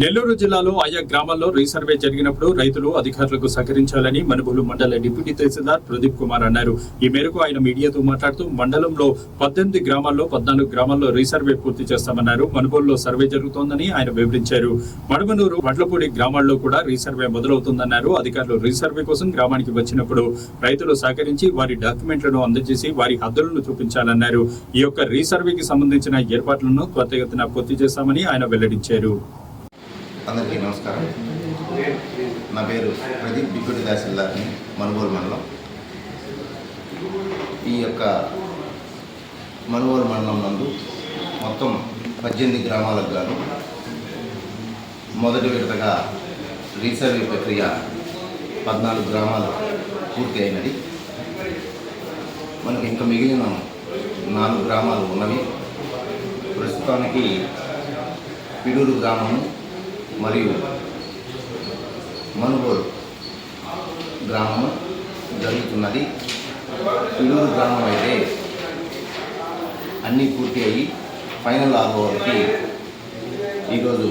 నెల్లూరు జిల్లాలో ఆయా గ్రామాల్లో రీసర్వే జరిగినప్పుడు రైతులు అధికారులకు సహకరించాలని మనుబోలు మండల డిప్యూటీ తహసీల్దార్ ప్రదీప్ కుమార్ అన్నారు. ఈ మేరకు ఆయన మీడియాతో మాట్లాడుతూ మండలంలో 18 గ్రామాల్లో 14 గ్రామాల్లో రీసర్వే పూర్తి చేస్తామన్నారు. మనుబోలులో సర్వే జరుగుతోందని ఆయన వివరించారు. మడమనూరు, వడ్లపూడి గ్రామాల్లో కూడా రీసర్వే మొదలవుతుందన్నారు. అధికారులు రీసర్వే కోసం గ్రామానికి వచ్చినప్పుడు రైతులు సహకరించి వారి డాక్యుమెంట్లను అందజేసి వారి హద్దులను చూపించాలన్నారు. ఈ యొక్క రీసర్వేకి సంబంధించిన ఏర్పాట్లను త్వరితగతిన పూర్తి చేస్తామని ఆయన వెల్లడించారు. అందరికీ నమస్కారం. నా పేరు ప్రదీప్, డిప్యూటీ తహసీల్దార్ని, మనుబోలు మండలం. ఈ యొక్క మనుబోలు మండలం నందు మొత్తం 18 గ్రామాలకు గాను మొదటి విడతగా రీసర్వే ప్రక్రియ 14 గ్రామాలు పూర్తి అయినది. మనకి ఇంకా మిగిలిన 4 గ్రామాలు ఉన్నవి. ప్రస్తుతానికి పిడూరు గ్రామము మరియు మనుబోలు గ్రామము జరుగుతున్నది. పిడూరు గ్రామం అయితే అన్నీ పూర్తి అయ్యి ఫైనల్ ఆర్ఓకి ఈరోజు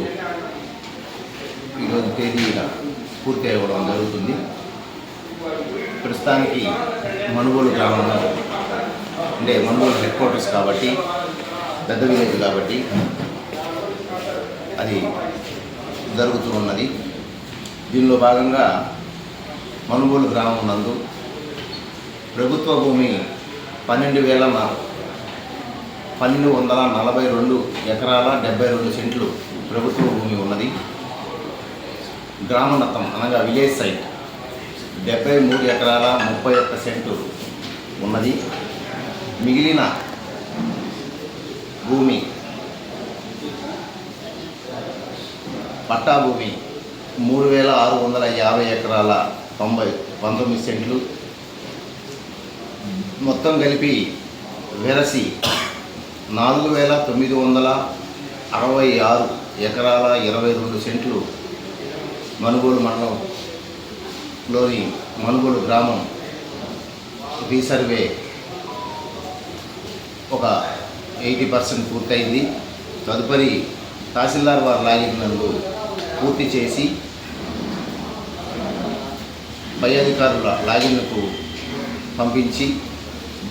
తేదీన పూర్తి అవ్వడం జరుగుతుంది. ప్రస్తుతానికి మనుబోలు గ్రామంలో అంటే మనుబోలు హెడ్ క్వార్టర్స్ కాబట్టి, పెద్ద విలేజ్ కాబట్టి అది జరుగుతూ ఉన్నది. దీనిలో భాగంగా మనుబోలు గ్రామం నందు ప్రభుత్వ భూమి 12,142 ఎకరాల 72 సెంట్లు ప్రభుత్వ భూమి ఉన్నది. గ్రామనత్తం అనగా విలేజ్ సైట్ 73 ఎకరాల 31 సెంట్లు ఉన్నది. మిగిలిన భూమి పట్టా భూమి 3,650 ఎకరాల 19 సెంట్లు, మొత్తం కలిపి వెరసి 4,966 ఎకరాల 22 సెంట్లు మనుబోలు మండలంలోని మనుబోలు గ్రామం రీసర్వే ఒక 80% పూర్తయింది. తదుపరి తహసీల్దార్ వారు లాగిన్ నందు పూర్తి చేసి పై అధికారుల లాగిన్కు పంపించి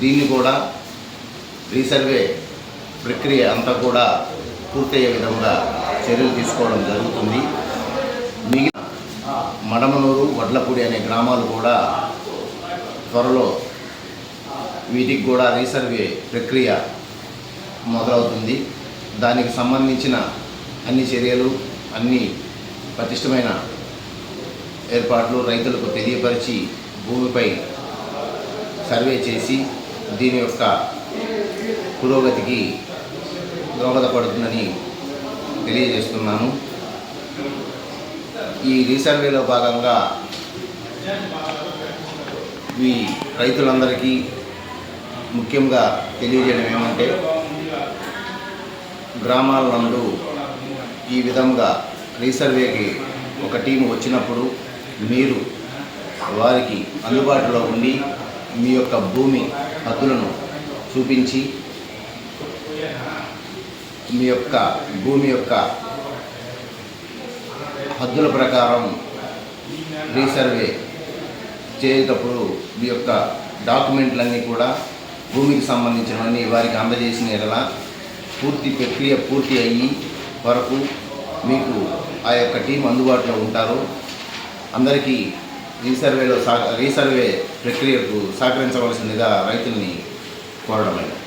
దీన్ని కూడా రీసర్వే ప్రక్రియ అంతా కూడా పూర్తయ్యే విధంగా చర్యలు తీసుకోవడం జరుగుతుంది. మిగిలిన మడమనూరు, వడ్లపూడి అనే గ్రామాలు కూడా త్వరలో వీటికి కూడా రీసర్వే ప్రక్రియ మొదలవుతుంది. దానికి సంబంధించిన అన్ని చర్యలు, అన్ని పటిష్టమైన ఏర్పాట్లు రైతులకు తెలియపరిచి భూమిపై సర్వే చేసి దీని యొక్క పురోగతికి దోహదపడుతుందని తెలియజేస్తున్నాను. ఈ రీసర్వేలో భాగంగా ఈ రైతులందరికీ ముఖ్యంగా తెలియజేయడం ఏమంటే, గ్రామాల నందు ఈ విధంగా రీసర్వేకి ఒక టీం వచ్చినప్పుడు మీరు వారికి అందుబాటులో ఉండి మీ యొక్క భూమి హద్దులను చూపించి మీ యొక్క భూమి యొక్క హద్దుల ప్రకారం రీసర్వే చేసేటప్పుడు మీ యొక్క డాక్యుమెంట్లన్నీ కూడా భూమికి సంబంధించినవన్నీ వారికి అందజేసిన ఎడల పూర్తి ప్రక్రియ పూర్తి అయ్యి వరకు మీకు ఆ యొక్క టీం అందుబాటులో ఉంటారు. అందరికీ రీసర్వే ప్రక్రియకు సహకరించవలసిందిగా రైతుల్ని కోరడమైనది.